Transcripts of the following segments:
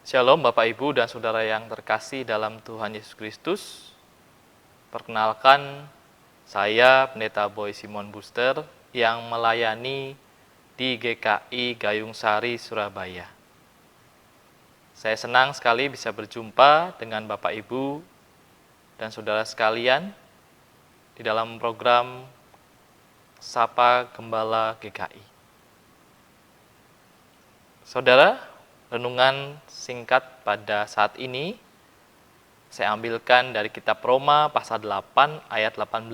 Shalom Bapak Ibu dan Saudara yang terkasih dalam Tuhan Yesus Kristus. Perkenalkan, saya Pendeta Boy Simon Booster yang melayani di GKI Gayung Sari, Surabaya. Saya senang sekali bisa berjumpa dengan Bapak Ibu dan Saudara sekalian di dalam program Sapa Gembala GKI. Saudara, renungan singkat pada saat ini saya ambilkan dari kitab Roma pasal 8 ayat 18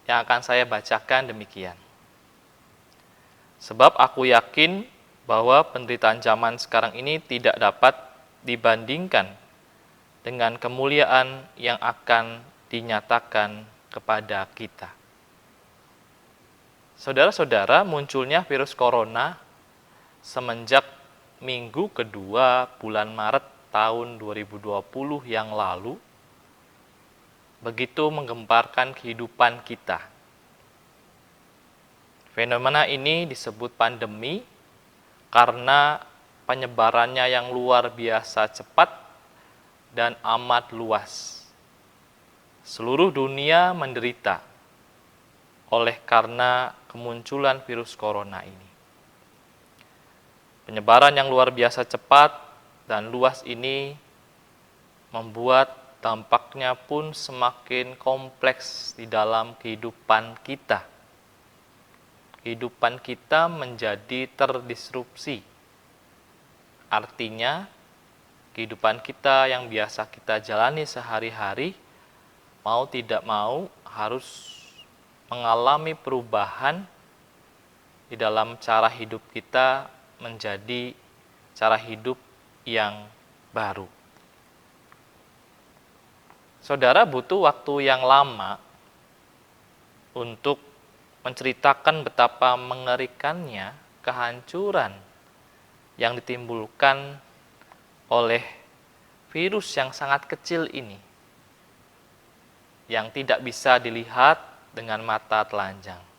yang akan saya bacakan demikian. Sebab aku yakin bahwa penderitaan zaman sekarang ini tidak dapat dibandingkan dengan kemuliaan yang akan dinyatakan kepada kita. Saudara-saudara, munculnya virus corona semenjak minggu kedua bulan Maret tahun 2020 yang lalu begitu menggemparkan kehidupan kita. Fenomena ini disebut pandemi karena penyebarannya yang luar biasa cepat dan amat luas. Seluruh dunia menderita oleh karena kemunculan virus corona ini. Penyebaran yang luar biasa cepat dan luas ini membuat dampaknya pun semakin kompleks di dalam kehidupan kita. Kehidupan kita menjadi terdisrupsi. Artinya, kehidupan kita yang biasa kita jalani sehari-hari, mau tidak mau harus mengalami perubahan di dalam cara hidup kita menjadi cara hidup yang baru. Saudara butuh waktu yang lama untuk menceritakan betapa mengerikannya kehancuran yang ditimbulkan oleh virus yang sangat kecil ini, yang tidak bisa dilihat dengan mata telanjang.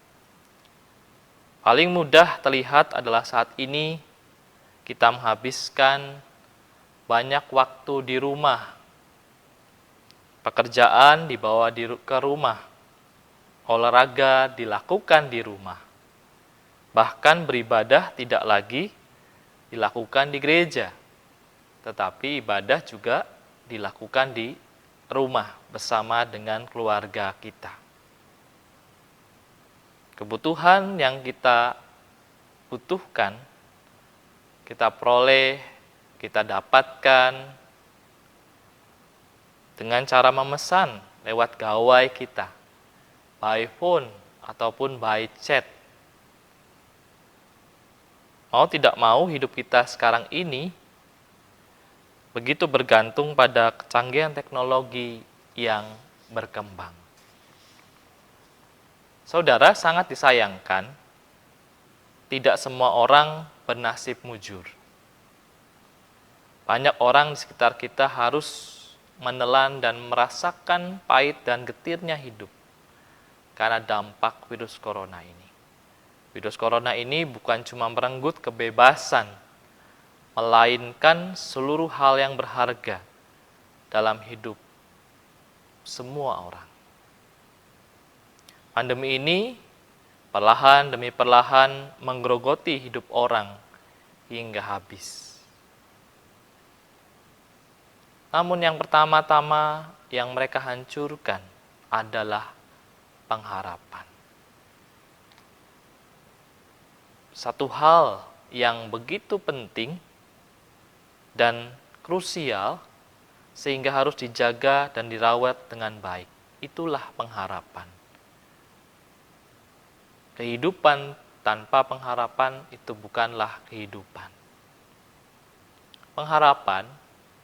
Paling mudah terlihat adalah saat ini kita menghabiskan banyak waktu di rumah. Pekerjaan dibawa ke rumah. Olahraga dilakukan di rumah. Bahkan beribadah tidak lagi dilakukan di gereja, tetapi ibadah juga dilakukan di rumah bersama dengan keluarga kita. Kebutuhan yang kita butuhkan, kita peroleh, kita dapatkan dengan cara memesan lewat gawai kita, by phone ataupun by chat. Mau tidak mau hidup kita sekarang ini begitu bergantung pada kecanggihan teknologi yang berkembang. Saudara, sangat disayangkan, tidak semua orang bernasib mujur. Banyak orang di sekitar kita harus menelan dan merasakan pahit dan getirnya hidup karena dampak virus corona ini. Virus corona ini bukan cuma merenggut kebebasan, melainkan seluruh hal yang berharga dalam hidup semua orang. Pandemi ini perlahan demi perlahan menggerogoti hidup orang hingga habis. Namun yang pertama-tama yang mereka hancurkan adalah pengharapan. Satu hal yang begitu penting dan krusial sehingga harus dijaga dan dirawat dengan baik. Itulah pengharapan. Kehidupan tanpa pengharapan itu bukanlah kehidupan. Pengharapan,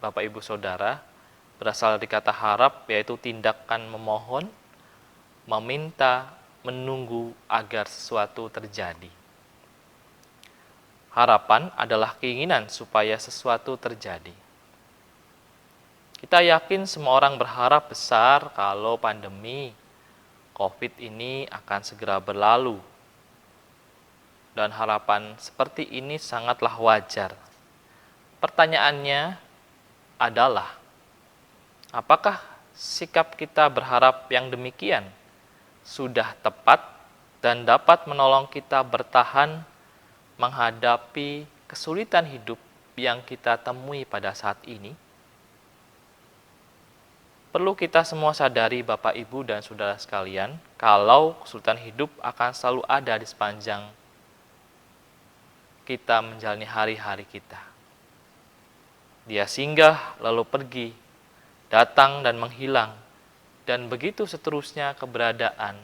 Bapak Ibu Saudara, berasal dari kata harap, yaitu tindakan memohon, meminta, menunggu agar sesuatu terjadi. Harapan adalah keinginan supaya sesuatu terjadi. Kita yakin semua orang berharap besar kalau pandemi COVID ini akan segera berlalu. Dan harapan seperti ini sangatlah wajar. Pertanyaannya adalah, apakah sikap kita berharap yang demikian sudah tepat dan dapat menolong kita bertahan menghadapi kesulitan hidup yang kita temui pada saat ini? Perlu kita semua sadari, Bapak, Ibu, dan saudara sekalian, kalau kesulitan hidup akan selalu ada di sepanjang kita menjalani hari-hari kita. Dia singgah lalu pergi, datang dan menghilang, dan begitu seterusnya keberadaan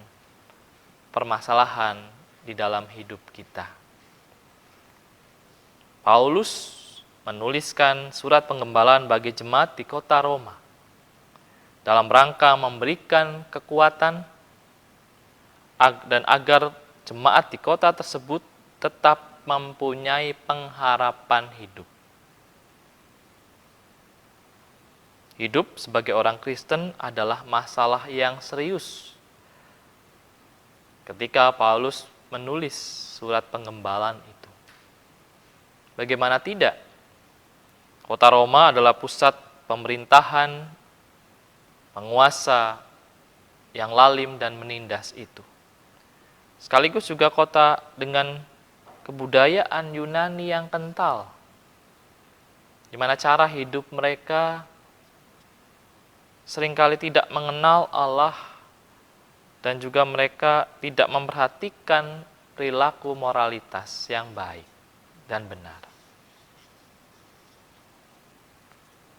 permasalahan di dalam hidup kita. Paulus menuliskan surat penggembalaan bagi jemaat di kota Roma dalam rangka memberikan kekuatan dan agar jemaat di kota tersebut tetap mempunyai pengharapan hidup. Hidup sebagai orang Kristen adalah masalah yang serius. Ketika Paulus menulis surat penggembalaan itu, bagaimana tidak? Kota Roma adalah pusat pemerintahan, penguasa yang lalim dan menindas itu. Sekaligus juga kota dengan kebudayaan Yunani yang kental, di mana cara hidup mereka seringkali tidak mengenal Allah dan juga mereka tidak memperhatikan perilaku moralitas yang baik dan benar.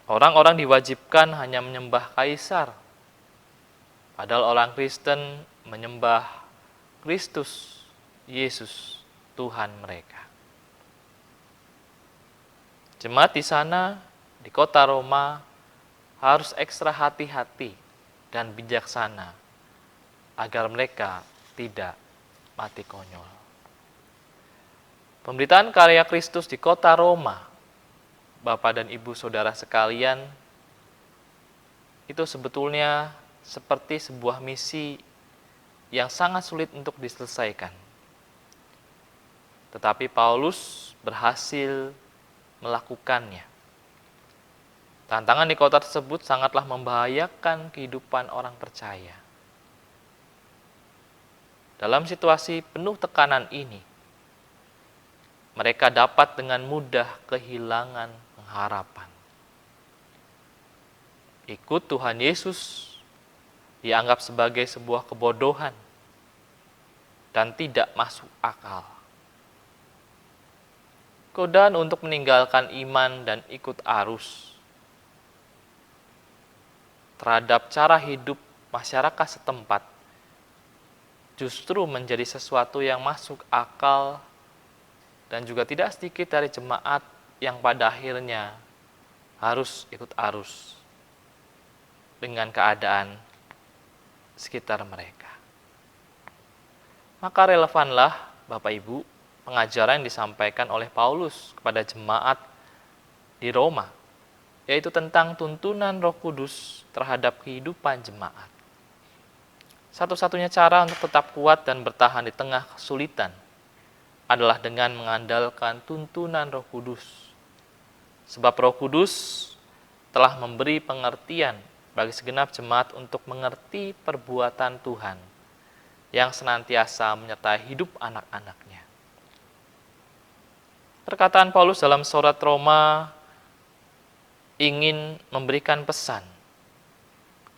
Orang-orang diwajibkan hanya menyembah kaisar, padahal orang Kristen menyembah Kristus, Yesus, Tuhan mereka. Jemaat di sana, di kota Roma, harus ekstra hati-hati dan bijaksana agar mereka tidak mati konyol. Pemberitaan karya Kristus di kota Roma, Bapak dan Ibu saudara sekalian, itu sebetulnya seperti sebuah misi yang sangat sulit untuk diselesaikan. Tetapi Paulus berhasil melakukannya. Tantangan di kota tersebut sangatlah membahayakan kehidupan orang percaya. Dalam situasi penuh tekanan ini, mereka dapat dengan mudah kehilangan pengharapan. Ikut Tuhan Yesus dianggap sebagai sebuah kebodohan dan tidak masuk akal. Godaan untuk meninggalkan iman dan ikut arus terhadap cara hidup masyarakat setempat justru menjadi sesuatu yang masuk akal, dan juga tidak sedikit dari jemaat yang pada akhirnya harus ikut arus dengan keadaan sekitar mereka. Maka relevanlah, Bapak Ibu, pengajaran yang disampaikan oleh Paulus kepada jemaat di Roma, yaitu tentang tuntunan Roh Kudus terhadap kehidupan jemaat. Satu-satunya cara untuk tetap kuat dan bertahan di tengah kesulitan adalah dengan mengandalkan tuntunan Roh Kudus. Sebab Roh Kudus telah memberi pengertian bagi segenap jemaat untuk mengerti perbuatan Tuhan yang senantiasa menyertai hidup anak-anaknya. Perkataan Paulus dalam surat Roma ingin memberikan pesan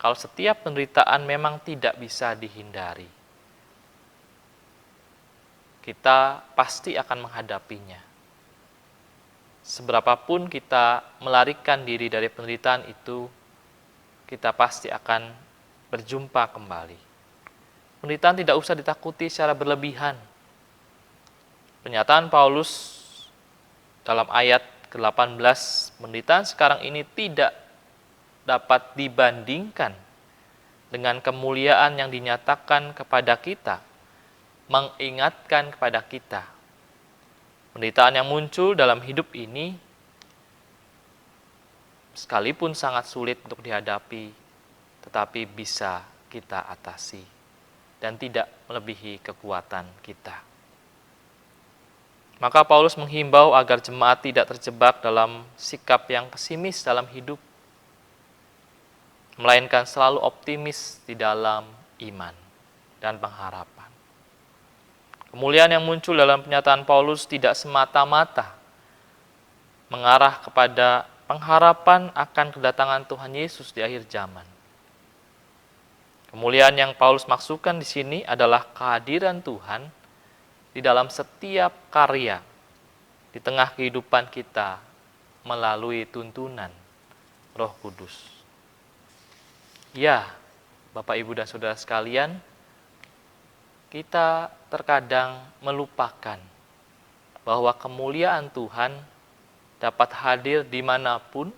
kalau setiap penderitaan memang tidak bisa dihindari. Kita pasti akan menghadapinya. Seberapapun kita melarikan diri dari penderitaan itu, kita pasti akan berjumpa kembali. Penderitaan tidak usah ditakuti secara berlebihan. Pernyataan Paulus dalam ayat ke-18, penderitaan sekarang ini tidak dapat dibandingkan dengan kemuliaan yang dinyatakan kepada kita, mengingatkan kepada kita. Penderitaan yang muncul dalam hidup ini, sekalipun sangat sulit untuk dihadapi, tetapi bisa kita atasi dan tidak melebihi kekuatan kita. Maka Paulus menghimbau agar jemaat tidak terjebak dalam sikap yang pesimis dalam hidup, melainkan selalu optimis di dalam iman dan pengharapan. Kemuliaan yang muncul dalam pernyataan Paulus tidak semata-mata mengarah kepada pengharapan akan kedatangan Tuhan Yesus di akhir zaman. Kemuliaan yang Paulus maksudkan di sini adalah kehadiran Tuhan di dalam setiap karya di tengah kehidupan kita melalui tuntunan Roh Kudus. Ya, Bapak, Ibu, dan Saudara sekalian, kita terkadang melupakan bahwa kemuliaan Tuhan dapat hadir dimanapun,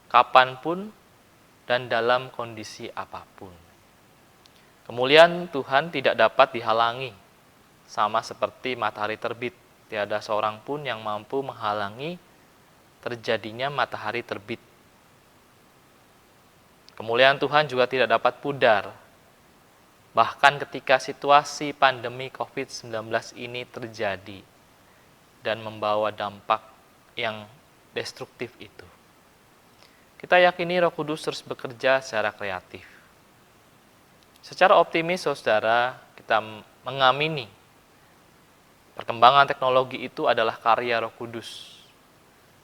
kapanpun, dan dalam kondisi apapun. Kemuliaan Tuhan tidak dapat dihalangi, sama seperti matahari terbit. Tiada seorang pun yang mampu menghalangi terjadinya matahari terbit. Kemuliaan Tuhan juga tidak dapat pudar. Bahkan ketika situasi pandemi COVID-19 ini terjadi dan membawa dampak yang destruktif itu, kita yakini Roh Kudus terus bekerja secara kreatif. Secara optimis, saudara, kita mengamini perkembangan teknologi itu adalah karya Roh Kudus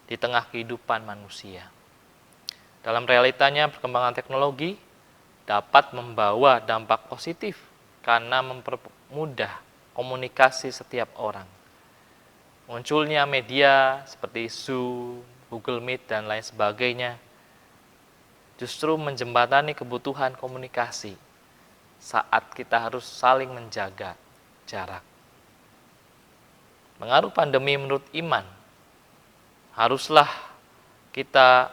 di tengah kehidupan manusia. Dalam realitanya, perkembangan teknologi dapat membawa dampak positif karena mempermudah komunikasi setiap orang. Munculnya media seperti Zoom, Google Meet, dan lain sebagainya justru menjembatani kebutuhan komunikasi saat kita harus saling menjaga jarak. Pengaruh pandemi menurut iman, haruslah kita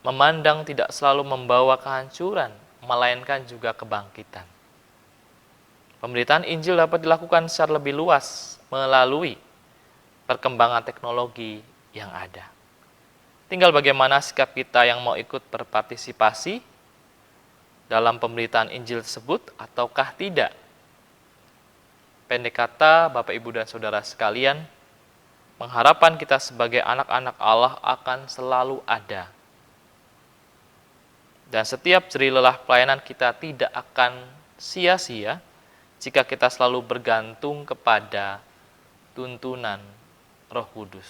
memandang tidak selalu membawa kehancuran, melainkan juga kebangkitan. Pemberitaan Injil dapat dilakukan secara lebih luas melalui perkembangan teknologi yang ada. Tinggal bagaimana sikap kita yang mau ikut berpartisipasi dalam pemberitaan Injil tersebut ataukah tidak. Pendek kata, Bapak, Ibu, dan Saudara sekalian, pengharapan kita sebagai anak-anak Allah akan selalu ada. Dan setiap jerih lelah pelayanan kita tidak akan sia-sia jika kita selalu bergantung kepada tuntunan Roh Kudus.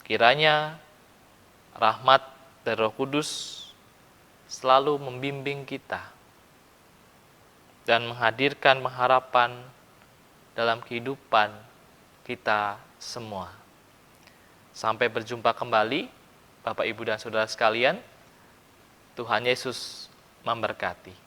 Kiranya rahmat dari Roh Kudus selalu membimbing kita dan menghadirkan pengharapan dalam kehidupan kita semua. Sampai berjumpa kembali, Bapak, Ibu, dan Saudara sekalian. Tuhan Yesus memberkati.